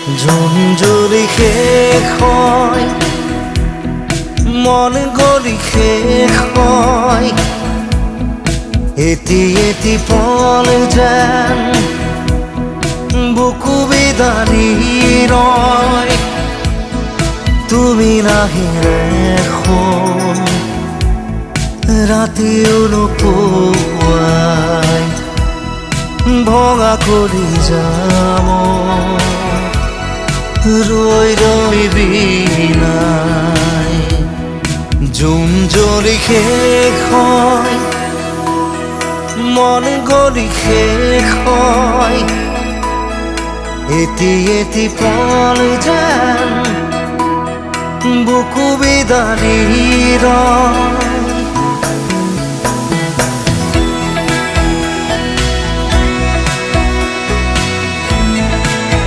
June জুৰি শেষ হয়, মন গলি শেষ হয়, এটি এটি পল যেন বুকু বিদাৰি ৰয়। তুমি নাহিলে ৰাতিও নোপোৱাই ভঙা কৰি যাম ৰৈ ৰৈ বিনাই। জুন জ্বলি শেষ হয়, মন গলি শেষ হয়, এটি এটি পল যেন বুকু বিদাৰি ৰয়।